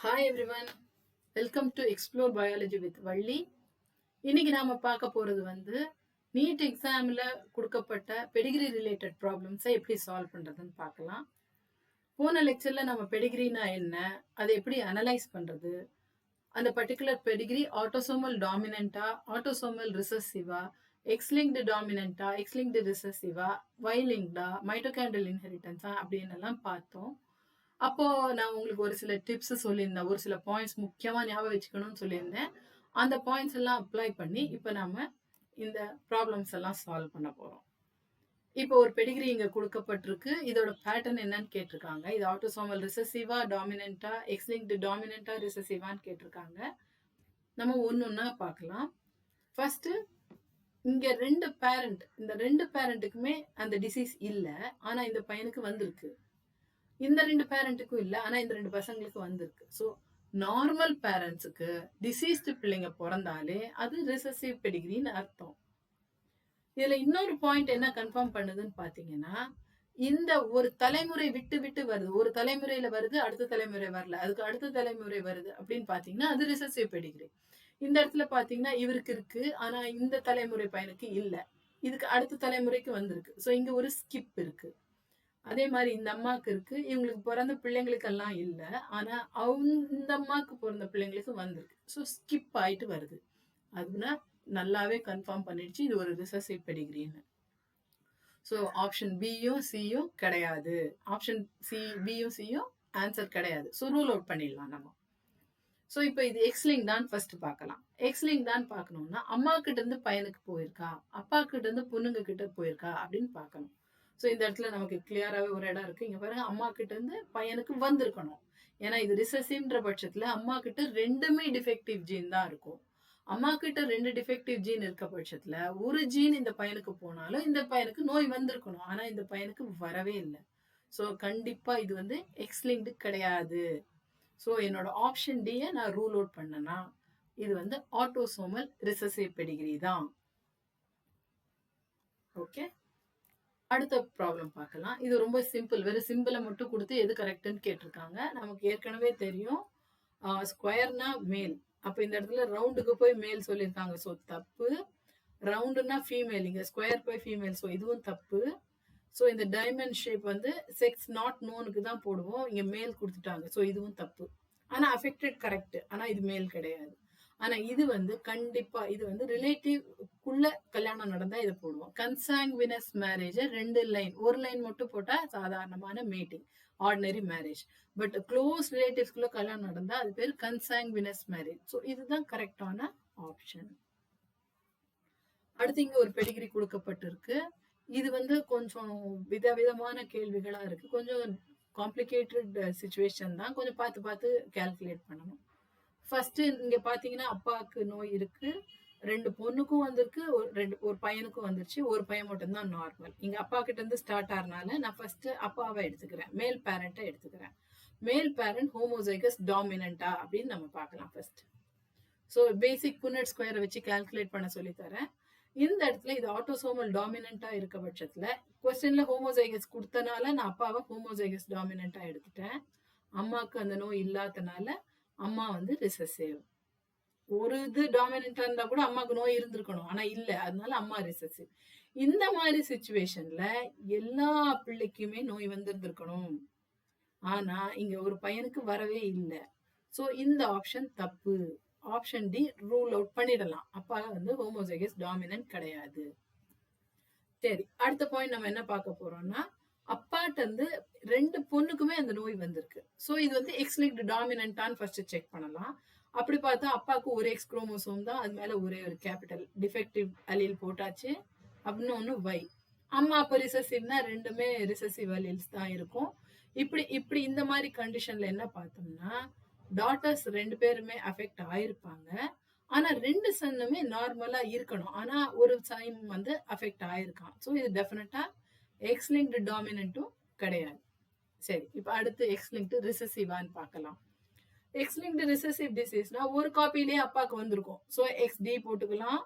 Hi everyone, welcome to explore biology with Valli. இன்னைக்கு நாம பார்க்க போறது நீட் எக்ஸாம்ல கொடுக்கப்பட்ட பெடிகிரி ரிலேட்டட் ப்ராப்ளம்ஸை எப்படி சால்வ் பண்றதுன்னு பார்க்கலாம். போன லெக்சர்ல நம்ம பெடிகிரினா என்ன, அதை எப்படி அனலைஸ் பண்றது, அந்த பர்டிகுலர் பெடிகிரி ஆட்டோசோமல் டாமினண்டா, ஆட்டோசோமல் ரிசசிவா, எக்ஸ்லிங்க்டு டாமினண்டா, எக்ஸ்லிங்க்டு ரிசசிவா, வைலிங்க்டா, மைட்டோகாண்ட்ரியல் இன்ஹெரிட்டன்ஸா அப்படின்னு எல்லாம் பார்த்தோம். அப்போ நான் உங்களுக்கு ஒரு சில டிப்ஸ் சொல்லியிருந்தேன், ஒரு சில பாயிண்ட்ஸ் முக்கியமா ஞாபகம் வச்சுக்கணும்னு சொல்லியிருந்தேன். அந்த பாயிண்ட்ஸ் எல்லாம் அப்ளை பண்ணி இப்போ நாம இந்த ப்ராப்ளம்ஸ் எல்லாம் சால்வ் பண்ண போறோம். இப்போ ஒரு பெடிகிரி இங்க கொடுக்கப்பட்டிருக்கு. இதோட பேட்டர்ன் என்னன்னு கேட்டிருக்காங்க. இது ஆட்டோசோமல் ரிசசிவா, டாமினண்டா, எக்ஸ்லிங்க்டு டாமினண்டா, ரிசசிவான்னு கேட்டிருக்காங்க. நம்ம ஒன்னொன்னா பார்க்கலாம். ஃபர்ஸ்ட் இங்க இந்த ரெண்டு பேரண்ட்டுக்குமே அந்த டிசீஸ் இல்ல, ஆனா இந்த பையனுக்கு வந்திருக்கு. இந்த ரெண்டு பேரண்ட்டுக்கும் இல்ல, ஆனா இந்த ரெண்டு பசங்களுக்கு வந்திருக்கு. ஸோ நார்மல் பேரண்ட்ஸுக்கு டிசீஸ்டு பிள்ளைங்க பிறந்தாலே அது ரிசசிவ் பெடிகிரின்னு அர்த்தம். இதுல இன்னொரு பாயிண்ட் என்ன கன்ஃபார்ம் பண்ணுதுன்னு பாத்தீங்கன்னா, இந்த ஒரு தலைமுறை விட்டு விட்டு வருது, ஒரு தலைமுறையில வருது, அடுத்த தலைமுறை வரல, அதுக்கு அடுத்த தலைமுறை வருது அப்படின்னு பாத்தீங்கன்னா அது ரிசசிவ் பெடிகிரி. இந்த இடத்துல பாத்தீங்கன்னா இவருக்கு இருக்கு, ஆனா இந்த தலைமுறை பையனுக்கு இல்ல, இதுக்கு அடுத்த தலைமுறைக்கு வந்திருக்கு. ஸோ இங்க ஒரு ஸ்கிப் இருக்கு. அதே மாதிரி இந்த அம்மாவுக்கு இருக்கு, இவங்களுக்கு பிறந்த பிள்ளைங்களுக்கு எல்லாம் இல்ல, ஆனா இந்த அம்மாவுக்கு பிறந்த பிள்ளைங்களுக்கு வந்திருக்கு. ஸோ ஸ்கிப் ஆயிட்டு வருது. அதுனா நல்லாவே கன்ஃபார்ம் பண்ணிடுச்சு இது ஒரு ரிசசிவ் பெடிகிரின்னு. ஸோ ஆப்ஷன் பியும் சியும் கிடையாது, ஆப்ஷன் பியும் சியும் ஆன்சர் கிடையாது. ஸோ ரூல் அவுட் பண்ணிடலாம் நம்ம. ஸோ இப்போ இது எக்ஸ்லிங் தான் ஃபர்ஸ்ட் பார்க்கலாம். எக்ஸ்லிங் தான் பார்க்கணும்னா அம்மா கிட்ட இருந்து பையனுக்கு போயிருக்கா, அப்பா கிட்ட இருந்து பொண்ணுங்க கிட்ட போயிருக்கா அப்படின்னு பார்க்கணும். ஸோ இந்த இடத்துல நமக்கு கிளியராகவே ஒரு இடம் இருக்கு. இங்க பாருங்க, அம்மா கிட்ட இருந்து பையனுக்கு வந்திருக்கணும். ஏன்னா இது ரிசசிவ்ன்ற பட்சத்துல அம்மா கிட்ட ரெண்டுமே டிஃபெக்டிவ் ஜீன் தான் இருக்கும். அம்மா கிட்ட ரெண்டு டிஃபெக்டிவ் ஜீன் இருக்க பட்சத்துல ஒரு ஜீன் இந்த பையனுக்கு போனாலும் இந்த பையனுக்கு நோய் வந்திருக்கணும், ஆனா இந்த பையனுக்கு வரவே இல்லை. ஸோ கண்டிப்பா இது எக்ஸ்லிங்க்டு கிடையாது. ஸோ என்னோட ஆப்ஷன் டியை நான் ரூல் அவுட் பண்ணனா இது ஆட்டோசோமல் ரிசசிவ் பெடிகிரி தான். ஓகே, அடுத்த ப்ராப்ளம் பார்க்கலாம். இது ரொம்ப சிம்பிள், வெறும் சிம்பிளை மட்டும் கொடுத்து எது கரெக்ட்னு கேட்டிருக்காங்க. நமக்கு ஏற்கனவே தெரியும் ஸ்கொயர்னா மேல், அப்ப இந்த இடத்துல ரவுண்டுக்கு போய் மேல் சொல்லியிருக்காங்க. ஸோ தப்பு. ரவுண்டுனா ஃபீமேல், இங்க ஸ்கொயர் போய் ஃபீமேல், ஸோ இதுவும் தப்பு. ஸோ இந்த டைமண்ட் ஷேப் செக்ஸ் நாட் நோனுக்கு தான் போடுவோம், இங்க மேல் கொடுத்துட்டாங்க. ஸோ இதுவும் தப்பு. ஆனா அஃபெக்டட் கரெக்ட், ஆனா இது மேல் கிடையாது. ஆனா இது கண்டிப்பா இது ரிலேட்டிவ்க்குள்ள கல்யாணம் நடந்தா இதை போடுவோம். கன்சாங்குவினஸ் மேரேஜ் ரெண்டு லைன், ஒரு லைன் மட்டும் போட்டா சாதாரணமான meeting, ordinary marriage. But close ரிலேட்டிவ்ஸ்குள்ள கல்யாணம் நடந்தா அது பேர் கன்சாங்குவினஸ் மேரேஜ். ஸோ இதுதான் கரெக்டான ஆப்ஷன். அடுத்து இங்க ஒரு பெடிகிரி கொடுக்கப்பட்டிருக்கு. இது கொஞ்சம் விதவிதமான கேள்விகளா இருக்கு, கொஞ்சம் காம்ப்ளிகேட்டட் சிச்சுவேஷன் தான், கொஞ்சம் பார்த்து பார்த்து கால்குலேட் பண்ணணும். ஃபர்ஸ்ட் இங்க பாத்தீங்கன்னா அப்பாவுக்கு நோய் இருக்கு, ரெண்டு பொண்ணுக்கும் வந்திருக்கு, ஒரு பையனுக்கும் வந்துருச்சு, ஒரு பையன் மட்டும் தான் நார்மல். இங்க அப்பா கிட்ட இருந்து ஸ்டார்ட் ஆறனால நான் ஃபர்ஸ்ட் அப்பாவை எடுத்துக்கிறேன், மேல் பேரண்ட்டை எடுத்துக்கிறேன். மேல் பேரண்ட் ஹோமோசைகஸ் டாமினண்டா அப்படின்னு நம்ம பார்க்கலாம் ஃபர்ஸ்ட். ஸோ பேசிக் புன்னட் ஸ்கொயரை வச்சு கால்குலேட் பண்ண சொல்லி தரேன். இந்த இடத்துல இது ஆட்டோசோமல் டாமினண்டா இருக்க பட்சத்துல கொஸ்டின்ல ஹோமோசைகஸ் கொடுத்தனால நான் அப்பாவை ஹோமோசைகஸ் டாமினண்டா எடுத்துட்டேன். அம்மாவுக்கு அந்த நோய் இல்லாதனால அம்மா ரிசசிவ். ஒரு இது டாமினண்டா இருந்தா கூட அம்மாவுக்கு நோய் இருந்திருக்கணும், ஆனா இல்ல, அதனால அம்மா ரிசசிவ். இந்த மாதிரி சிச்சுவேஷன்ல எல்லா பிள்ளைக்குமே நோய் வந்திருந்திருக்கணும், ஆனா இங்க ஒரு பையனுக்கு வரவே இல்லை. ஸோ இந்த ஆப்ஷன் தப்பு. ஆப்ஷன் டி ரூல் அவுட் பண்ணிடலாம், அப்பா ஹோமோசைகஸ் டாமினன்ட் கிடையாது. சரி, அடுத்த பாயிண்ட் நம்ம என்ன பார்க்க போறோம்னா, அப்பாட்ட ரெண்டு பொண்ணுக்குமே அந்த நோய் வந்திருக்கு. ஸோ இது எக்ஸ்லிங்க்டு டாமினண்டான்னு ஃபர்ஸ்ட் செக் பண்ணலாம். அப்படி பார்த்தா அப்பாவுக்கு ஒரு எக்ஸ் குரோமோசோம் தான், அது மேல ஒரே ஒரு கேபிட்டல் டிஃபெக்டிவ் அலீல் போட்டாச்சு. அப்படின்னு ஒன்று வை. அம்மா அப்ப ரிசசிவ்னா ரெண்டுமே ரிசசிவ் அலீல்ஸ் தான் இருக்கும். இப்படி இந்த மாதிரி கண்டிஷன்ல என்ன பார்த்தோம்னா, டாட்டர்ஸ் ரெண்டு பேருமே அஃபெக்ட் ஆயிருப்பாங்க, ஆனா ரெண்டு சன்னுமே நார்மலா இருக்கணும், ஆனா ஒரு சைன் அஃபெக்ட் ஆயிருக்கான். ஸோ இது டெஃபினட்டா எக்ஸ்லிங்க்டு டாமினன்ட்டும் கிடையாது. சரி, இப்ப அடுத்து எக்ஸ்லிங்க்டு ரிசசிவான்னு பார்க்கலாம். எக்ஸ்லிங்க்டு ரிசசிவ் டிசீஸ்னா ஒரு காப்பிலேயே அப்பாவுக்கு வந்திருக்கும். ஸோ எக்ஸ்டி போட்டுக்கலாம்,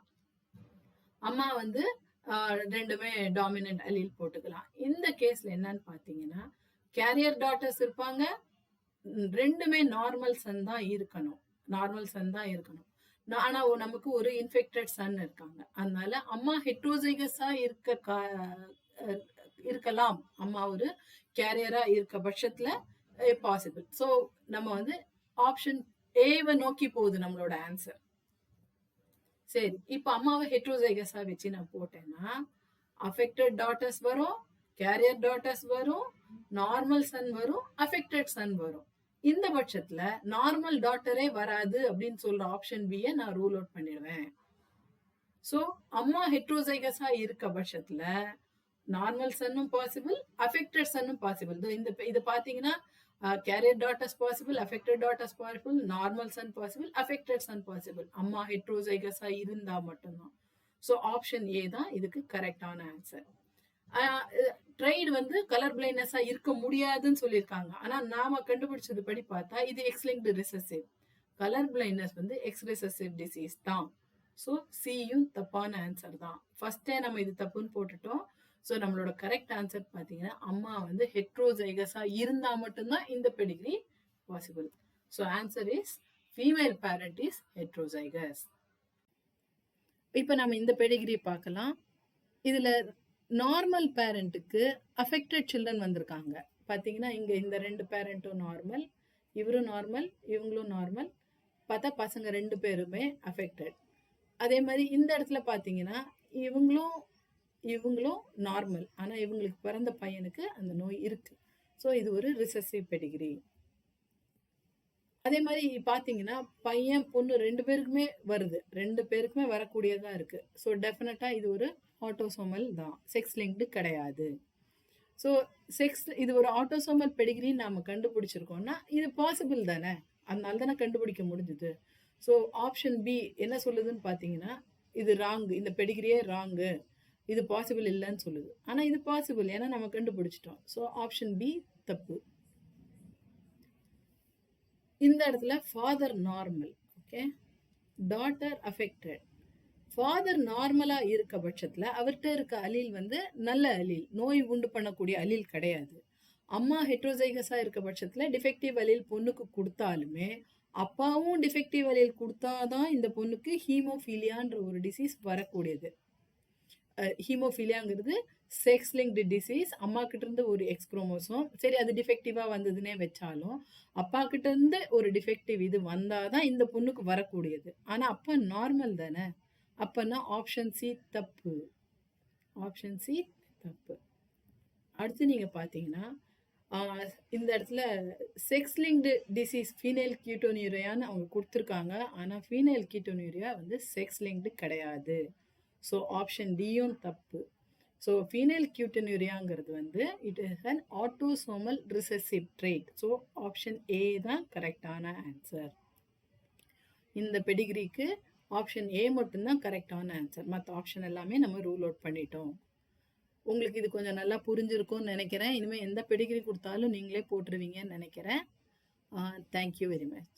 அம்மா ரெண்டுமே டாமினன்ட் அலீல் போட்டுக்கலாம். இந்த கேஸ்ல என்னன்னு பாத்தீங்கன்னா கேரியர் டாட்டர்ஸ் இருப்பாங்க, 2மே நார்மல் சன் தான் இருக்கணும். நார்மல் சன் தான் இருக்கணும். ஆனா நமக்கு ஒரு இன்ஃபெக்டட் சன் இருக்காங்க. அதனால அம்மா ஹெட்ரோசைகஸா இருக்கலாம். அம்மா ஒரு கேரியரா இருக்க பட்சத்துல பாசிபிள். ஸோ நம்ம வந்து ஆப்ஷன் ஏவை நோக்கி போகுது நம்மளோட ஆன்சர். சரி, இப்ப அம்மாவை ஹெட்ரோசைகஸா வச்சு நான் போட்டேன்னா அஃபெக்டட் டாட்டர்ஸ் வரும், கேரியர் டாட்டர்ஸ் வரும், நார்மல் சன் வரும், அஃபெக்டட் சன் வரும். இந்த பட்சத்துல நார்மல் டாட்டரே வராது அப்படின்னு சொல்ற ஆப்ஷன் பியை நான் ரூல் அவுட் பண்ணிடுவேன். ஸோ அம்மா ஹெட்ரோசைகஸா இருக்க பட்சத்துல நார்மல் சன்னும் பாசிபிள், அஃபெக்டட் சன்னும் பாசிபிள். இது பாத்தீங்கன்னா carrier daughters possible, affected daughters possible, normal son possible, affected son possible. அம்மா ஹெட்ரோசைகஸா இருந்தா மட்டும்தான். ஸோ ஆப்ஷன் ஏ தான் இதுக்கு கரெக்டான ஆன்சர். ட்ரைடு வந்து கலர் பிளைண்ட்னஸா இருக்க முடியாதுன்னு சொல்லியிருக்காங்க. ஆனா நாம கண்டுபிடிச்சது படி பார்த்தா இது X linked recessive. Colour blindness வந்து எக்ஸ் ரிசெசிவ் டிசீஸ் தான். ஸோ சியும் தப்பான ஆன்சர் தான். ஃபர்ஸ்டே நம்ம இது தப்புன்னு போட்டுட்டோம். ஸோ நம்மளோட கரெக்ட் ஆன்சர் பார்த்தீங்கன்னா அம்மா வந்து ஹெட்ரோசைகஸா இருந்தா மட்டும்தான் இந்த Pedigree possible. So answer is female parent is heterozygous. இப்போ நம்ம இந்த பெடிகிரி பார்க்கலாம். இதுல நார்மல் பேரண்ட்டுக்கு அஃபெக்டட் சில்ட்ரன் வந்திருக்காங்க. பார்த்தீங்கன்னா இங்க இந்த 2 பேரண்ட்டும் நார்மல், இவரும் நார்மல், இவங்களும் நார்மல். பார்த்தா பசங்க 2 பேருமே அஃபெக்டட். அதே மாதிரி இந்த இடத்துல பார்த்தீங்கன்னா இவங்களும் நார்மல். ஆனா இவங்களுக்கு பிறந்த பையனுக்கு அந்த நோய் இருக்கு. ஸோ இது ஒரு ரிசெசிவ் பெடிகிரி. அதே மாதிரி பாத்தீங்கன்னா பையன் பொண்ணு 2 பேருக்குமே வருது. 2 பேருக்குமே வரக்கூடியதா இருக்கு. ஸோ டெஃபினட்டா இது ஒரு ஆட்டோசோமல் தான், செக்ஸ் லிங்க்டு கிடையாது. ஸோ இது ஒரு ஆட்டோசோமல் பெடிகிரி நாம கண்டுபிடிச்சிருக்கோம்னா இது பாசிபிள் தானே, அதனால தானே கண்டுபிடிக்க முடிஞ்சது. ஸோ ஆப்ஷன் பி என்ன சொல்லுதுன்னு பார்த்தீங்கன்னா இது ராங், இந்த பெடிகிரியே ராங்கு, இது பாசிபிள் இல்லைன்னு சொல்லுது. ஆனா இது பாசிபிள், ஏன்னா நம்ம கண்டுபிடிச்சிட்டோம். ஸோ ஆப்ஷன் பி தப்பு. இந்த இடத்துல father normal, okay, daughter affected. Father நார்மலா இருக்க பட்சத்துல அவர்கிட்ட இருக்க அலீல் வந்து நல்ல அலீல், நோய் உண்டு பண்ணக்கூடிய அலீல் கிடையாது. அம்மா ஹெட்ரோசைகஸா இருக்க பட்சத்துல டிஃபெக்டிவ் அலீல் பொண்ணுக்கு கொடுத்தாலுமே அப்பாவும் டிஃபெக்டிவ் அலீல் கொடுத்தாதான் இந்த பொண்ணுக்கு ஹீமோஃபீலியான்ற ஒரு டிசீஸ் வரக்கூடியது. ஹீமோஃபீலியாங்கிறது செக்ஸ் லிங்க்டு டிசீஸ். அம்மா கிட்ட இருந்து ஒரு எக்ஸ் குரோமோசோம், சரி அது டிஃபெக்டிவா வந்ததுன்னே வச்சாலும் அப்பா கிட்ட இருந்து ஒரு டிஃபெக்டிவ் இது வந்தாதான் இந்த பொண்ணுக்கு வரக்கூடியது. ஆனா அப்பா நார்மல் தானே, அப்பனா ஆப்ஷன் சி தப்பு. ஆப்ஷன் சி தப்பு. அடுத்து நீங்க பாத்தீங்கன்னா இந்த இடத்துல செக்ஸ் லிங்க்டு டிசீஸ் ஃபீனேல் கீட்டோனியூரியான்னு அவங்க கொடுத்துருக்காங்க. ஆனா ஃபீனேல் கீட்டோனியூரியா வந்து செக்ஸ் லிங்க்டு கிடையாது. ஸோ ஆப்ஷன் டியும் தப்பு. ஸோ ஃபீனேல் கியூட்டனூரியாங்கிறது வந்து it is an autosomal recessive trade. So option A தான் கரெக்டான ஆன்சர். இந்த பெடிகிரிக்கு ஆப்ஷன் ஏ மட்டும்தான் கரெக்டான ஆன்சர். மற்ற ஆப்ஷன் எல்லாமே நம்ம ரூல் அவுட் பண்ணிட்டோம். உங்களுக்கு இது கொஞ்சம் நல்லா புரிஞ்சிருக்கும்னு நினைக்கிறேன். இனிமேல் எந்த பெடிகிரி கொடுத்தாலும் நீங்களே போட்டுருவீங்கன்னு நினைக்கிறேன். Thank you very much.